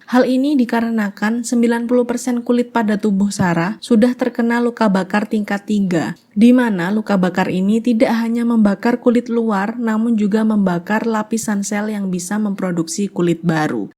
Hal ini dikarenakan 90% kulit pada tubuh Sarah sudah terkena luka bakar tingkat 3, di mana luka bakar ini tidak hanya membakar kulit luar, namun juga membakar lapisan sel yang bisa memproduksi kulit baru.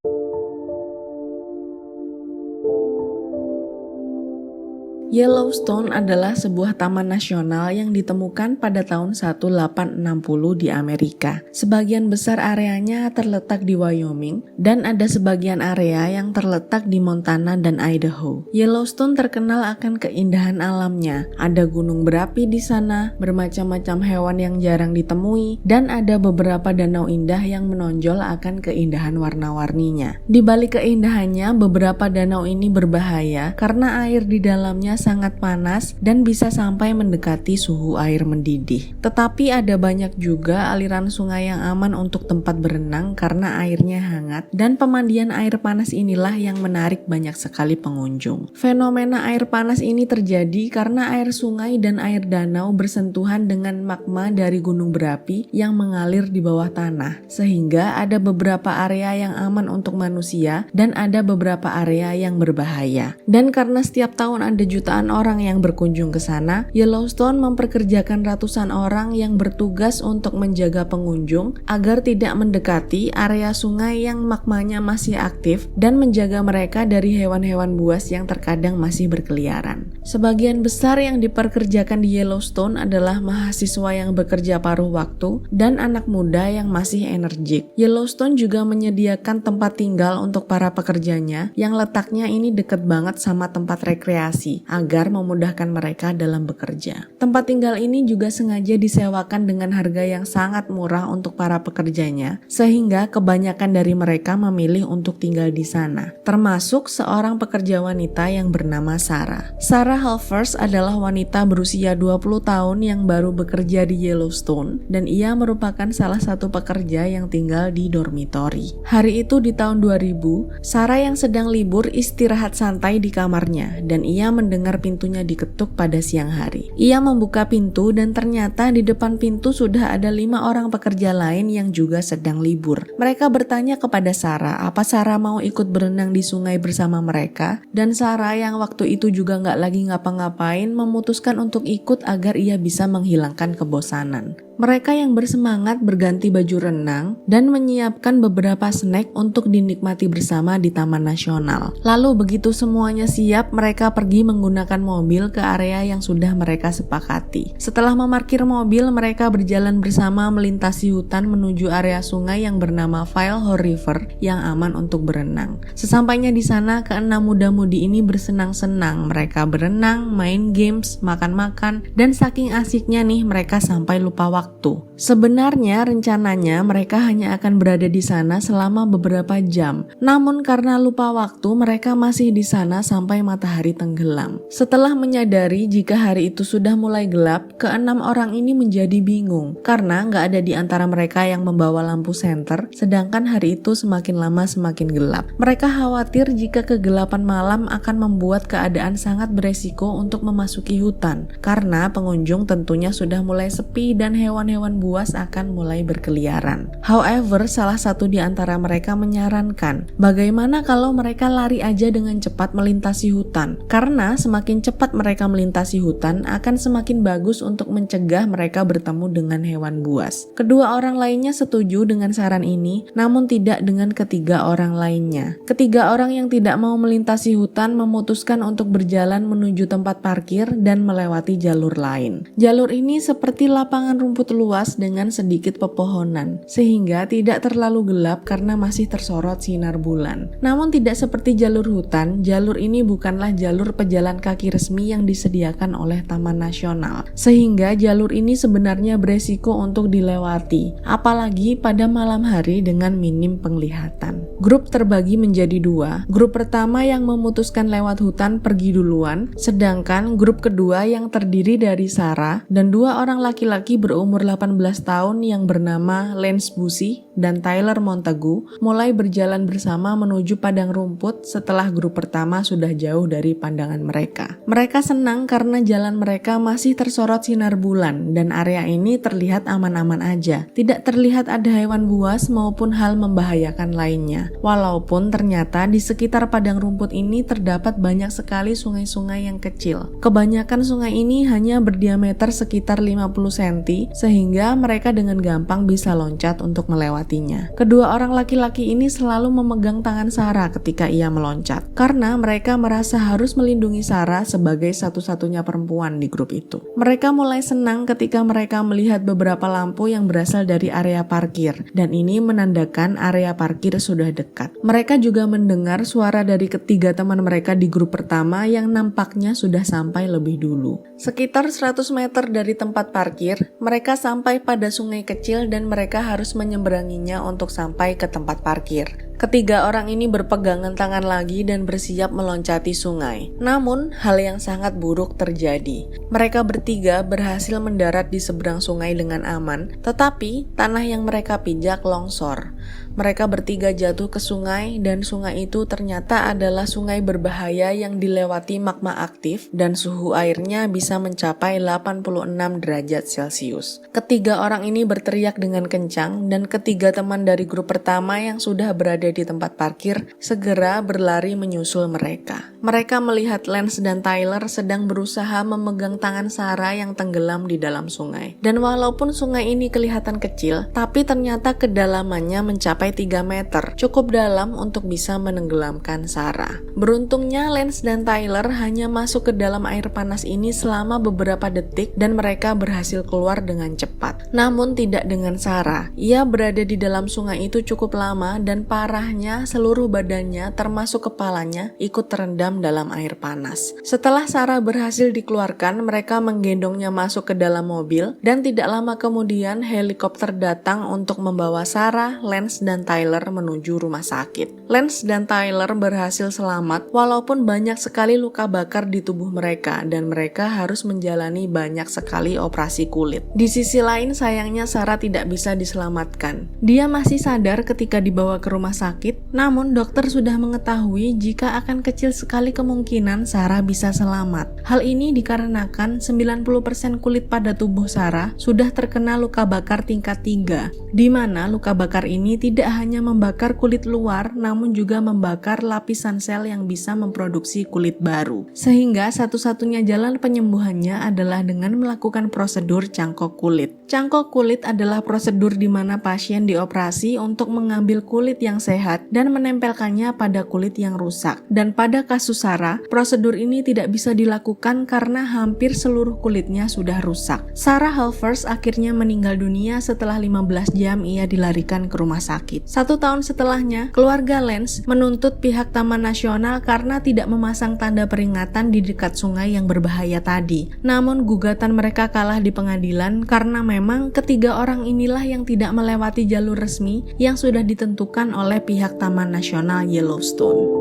Yellowstone adalah sebuah taman nasional yang ditemukan pada tahun 1860 di Amerika. Sebagian besar areanya terletak di Wyoming dan ada sebagian area yang terletak di Montana dan Idaho. Yellowstone terkenal akan keindahan alamnya. Ada gunung berapi di sana, bermacam-macam hewan yang jarang ditemui, dan ada beberapa danau indah yang menonjol akan keindahan warna-warninya. Di balik keindahannya, beberapa danau ini berbahaya karena air di dalamnya sangat panas dan bisa sampai mendekati suhu air mendidih. Tetapi ada banyak juga aliran sungai yang aman untuk tempat berenang karena airnya hangat, dan pemandian air panas inilah yang menarik banyak sekali pengunjung. Fenomena air panas ini terjadi karena air sungai dan air danau bersentuhan dengan magma dari gunung berapi yang mengalir di bawah tanah, sehingga ada beberapa area yang aman untuk manusia dan ada beberapa area yang berbahaya. Dan karena setiap tahun ada jutaan orang yang berkunjung ke sana, Yellowstone memperkerjakan ratusan orang yang bertugas untuk menjaga pengunjung agar tidak mendekati area sungai yang magmanya masih aktif dan menjaga mereka dari hewan-hewan buas yang terkadang masih berkeliaran. Sebagian besar yang diperkerjakan di Yellowstone adalah mahasiswa yang bekerja paruh waktu dan anak muda yang masih energik. Yellowstone juga menyediakan tempat tinggal untuk para pekerjanya yang letaknya ini dekat banget sama tempat rekreasi, agar memudahkan mereka dalam bekerja. Tempat tinggal ini juga sengaja disewakan dengan harga yang sangat murah untuk para pekerjanya, sehingga kebanyakan dari mereka memilih untuk tinggal di sana, termasuk seorang pekerja wanita yang bernama Sarah. Sarah Halfers adalah wanita berusia 20 tahun yang baru bekerja di Yellowstone, dan ia merupakan salah satu pekerja yang tinggal di dormitory. Hari itu di tahun 2000, Sarah yang sedang libur istirahat santai di kamarnya, dan ia mendengar pintunya diketuk pada siang hari. Ia membuka pintu dan ternyata di depan pintu sudah ada 5 orang pekerja lain yang juga sedang libur. Mereka bertanya kepada Sarah, apa Sarah mau ikut berenang di sungai bersama mereka? Dan Sarah yang waktu itu juga nggak lagi ngapa-ngapain memutuskan untuk ikut agar ia bisa menghilangkan kebosanan. Mereka yang bersemangat berganti baju renang dan menyiapkan beberapa snack untuk dinikmati bersama di Taman Nasional. Lalu begitu semuanya siap, mereka pergi menggunakan mobil ke area yang sudah mereka sepakati. Setelah memarkir mobil, mereka berjalan bersama melintasi hutan menuju area sungai yang bernama Failhole River yang aman untuk berenang. Sesampainya di sana, keenam muda-mudi ini bersenang-senang. Mereka berenang, main games, makan-makan, dan saking asiknya nih mereka sampai lupa waktu. Sebenarnya rencananya mereka hanya akan berada di sana selama beberapa jam. Namun karena lupa waktu, mereka masih di sana sampai matahari tenggelam. Setelah menyadari jika hari itu sudah mulai gelap, keenam orang ini menjadi bingung karena nggak ada di antara mereka yang membawa lampu senter, sedangkan hari itu semakin lama semakin gelap. Mereka khawatir jika kegelapan malam akan membuat keadaan sangat beresiko untuk memasuki hutan, karena pengunjung tentunya sudah mulai sepi dan hewan-hewan buas akan mulai berkeliaran. However, salah satu di antara mereka menyarankan, bagaimana kalau mereka lari aja dengan cepat melintasi hutan? Karena semakin cepat mereka melintasi hutan, akan semakin bagus untuk mencegah mereka bertemu dengan hewan buas. Kedua orang lainnya setuju dengan saran ini, namun tidak dengan ketiga orang lainnya. Ketiga orang yang tidak mau melintasi hutan memutuskan untuk berjalan menuju tempat parkir dan melewati jalur lain. Jalur ini seperti lapangan rumput luas dengan sedikit pepohonan, sehingga tidak terlalu gelap karena masih tersorot sinar bulan. Namun tidak seperti jalur hutan, jalur ini bukanlah jalur pejalan kaki resmi yang disediakan oleh Taman Nasional, sehingga jalur ini sebenarnya beresiko untuk dilewati, apalagi pada malam hari dengan minim penglihatan. Grup terbagi menjadi dua. Grup pertama yang memutuskan lewat hutan pergi duluan, sedangkan grup kedua yang terdiri dari Sarah dan 2 orang laki-laki berumur 18 tahun yang bernama Lance Bussey dan Tyler Montagu mulai berjalan bersama menuju padang rumput setelah grup pertama sudah jauh dari pandangan mereka. Mereka senang karena jalan mereka masih tersorot sinar bulan dan area ini terlihat aman-aman aja. Tidak terlihat ada hewan buas maupun hal membahayakan lainnya. Walaupun ternyata di sekitar padang rumput ini terdapat banyak sekali sungai-sungai yang kecil. Kebanyakan sungai ini hanya berdiameter sekitar 50 cm sehingga mereka dengan gampang bisa loncat untuk melewatinya. Kedua orang laki-laki ini selalu memegang tangan Sarah ketika ia meloncat karena mereka merasa harus melindungi Sarah sebagai satu-satunya perempuan di grup itu. Mereka mulai senang ketika mereka melihat beberapa lampu yang berasal dari area parkir dan ini menandakan area parkir sudah dekat. Mereka juga mendengar suara dari ketiga teman mereka di grup pertama yang nampaknya sudah sampai lebih dulu. Sekitar 100 meter dari tempat parkir, mereka sampai pada sungai kecil dan mereka harus menyeberanginya untuk sampai ke tempat parkir. Ketiga orang ini berpegangan tangan lagi dan bersiap meloncati sungai. Namun, hal yang sangat buruk terjadi. Mereka bertiga berhasil mendarat di seberang sungai dengan aman, tetapi tanah yang mereka pijak longsor. Mereka bertiga jatuh ke sungai dan sungai itu ternyata adalah sungai berbahaya yang dilewati magma aktif dan suhu airnya bisa mencapai 86 derajat Celcius. Ketiga orang ini berteriak dengan kencang dan ketiga teman dari grup pertama yang sudah berada di tempat parkir segera berlari menyusul mereka. Mereka melihat Lance dan Tyler sedang berusaha memegang tangan Sarah yang tenggelam di dalam sungai. Dan walaupun sungai ini kelihatan kecil, tapi ternyata kedalamannya mencapai 3 meter, cukup dalam untuk bisa menenggelamkan Sarah. Beruntungnya Lance dan Tyler hanya masuk ke dalam air panas ini selama beberapa detik dan mereka berhasil keluar dengan cepat. Namun tidak dengan Sarah. Ia berada di dalam sungai itu cukup lama dan parahnya seluruh badannya termasuk kepalanya ikut terendam dalam air panas. Setelah Sarah berhasil dikeluarkan, mereka menggendongnya masuk ke dalam mobil dan tidak lama kemudian helikopter datang untuk membawa Sarah, Lance, dan Tyler menuju rumah sakit. Lance dan Tyler berhasil selamat walaupun banyak sekali luka bakar di tubuh mereka dan mereka harus menjalani banyak sekali operasi kulit. Di sisi lain sayangnya Sarah tidak bisa diselamatkan. Dia masih sadar ketika dibawa ke rumah sakit, namun dokter sudah mengetahui jika akan kecil sekali kemungkinan Sarah bisa selamat. Hal ini dikarenakan 90% kulit pada tubuh Sarah sudah terkena luka bakar tingkat 3, di mana luka bakar ini tidak hanya membakar kulit luar, namun juga membakar lapisan sel yang bisa memproduksi kulit baru. Sehingga satu-satunya jalan penyembuhannya adalah dengan melakukan prosedur cangkok kulit. Cangkok kulit adalah prosedur di mana pasien dioperasi untuk mengambil kulit yang sehat dan menempelkannya pada kulit yang rusak. Dan pada kasus Sarah, prosedur ini tidak bisa dilakukan karena hampir seluruh kulitnya sudah rusak. Sarah Halfers akhirnya meninggal dunia setelah 15 jam ia dilarikan ke rumah sakit. 1 tahun setelahnya, keluarga Lance menuntut pihak Taman Nasional karena tidak memasang tanda peringatan di dekat sungai yang berbahaya tadi. Namun gugatan mereka kalah di pengadilan karena memang ketiga orang inilah yang tidak melewati jalur resmi yang sudah ditentukan oleh pihak Taman Nasional Yellowstone.